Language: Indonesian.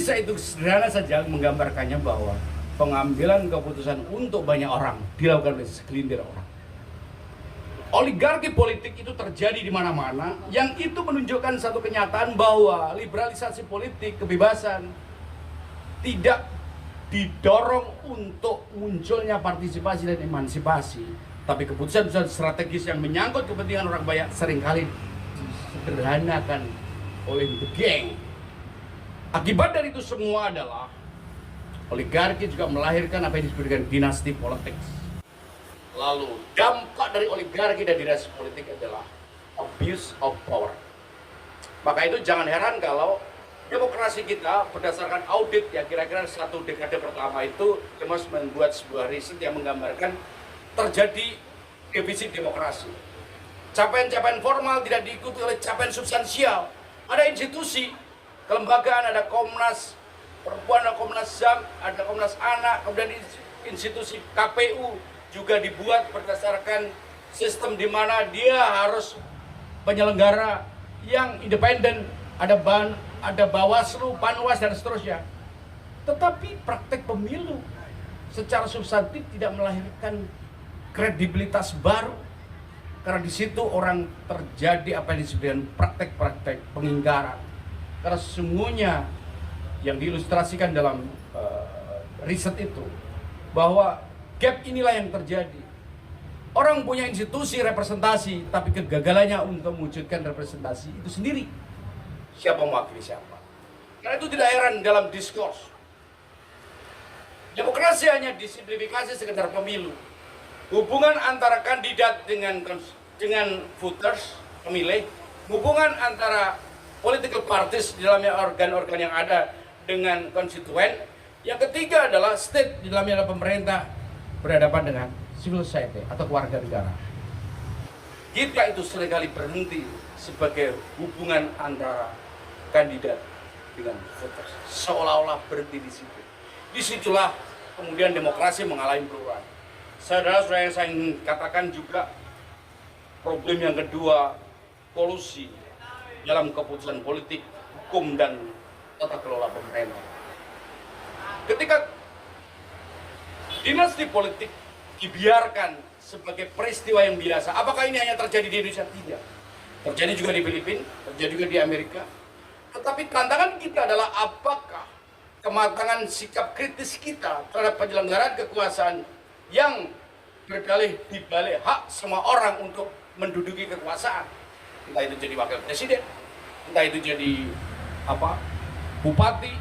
bisa itu sederhana saja menggambarkannya bahwa pengambilan keputusan untuk banyak orang dilakukan oleh segelintir orang. Oligarki politik itu terjadi di mana-mana, yang itu menunjukkan satu kenyataan bahwa liberalisasi politik, kebebasan tidak didorong untuk munculnya partisipasi dan emansipasi, tapi keputusan-keputusan strategis yang menyangkut kepentingan orang banyak seringkali disederhanakan oleh the gang. Akibat dari itu semua adalah oligarki juga melahirkan apa yang disebut dengan dinasti politik. Lalu dampak dari oligarki dan dinasti politik adalah abuse of power. Maka itu jangan heran kalau demokrasi kita berdasarkan audit ya kira-kira satu dekade pertama itu Demos membuat sebuah riset yang menggambarkan terjadi defisit demokrasi. Capaian-capaian formal tidak diikuti oleh capaian substansial. Ada institusi, kelembagaan, ada Komnas Perempuan, ada Komnas HAM, ada Komnas Anak, kemudian institusi KPU juga dibuat berdasarkan sistem di mana dia harus penyelenggara yang independen, ada Bawaslu, Panwas dan seterusnya. Tetapi praktek pemilu secara substantif tidak melahirkan kredibilitas baru, karena di situ orang terjadi apa yang disebut dengan praktek-praktek pengingkaran. Karena sesungguhnya yang diilustrasikan dalam riset itu bahwa gap inilah yang terjadi. Orang punya institusi representasi, tapi kegagalannya untuk mewujudkan representasi itu sendiri. Siapa mewakili siapa? Karena itu tidak heran dalam diskurs. Demokrasi hanya disimplifikasi sekedar pemilu. Hubungan antara kandidat dengan voters, pemilih, hubungan antara political parties di dalamnya organ-organ yang ada dengan konstituen. Yang ketiga adalah state, di dalamnya adalah pemerintah berhadapan dengan civil society atau keluarga negara. Kita itu seringkali berhenti sebagai hubungan antara kandidat dengan voters, seolah-olah berhenti di situ. Disitulah kemudian demokrasi mengalami penurunan. Saudara-saudara yang saya ingin katakan juga problem yang kedua, kolusi dalam keputusan politik, hukum dan tata kelola pemerintah. Ketika dinasti politik dibiarkan sebagai peristiwa yang biasa, apakah ini hanya terjadi di Indonesia? Tidak. Terjadi juga di Filipina, terjadi juga di Amerika. Tetapi tantangan kita adalah apakah kematangan sikap kritis kita terhadap penyelenggaraan kekuasaan yang berdalih di balik hak semua orang untuk menduduki kekuasaan. Entah itu jadi wakil presiden, entah itu jadi bupati,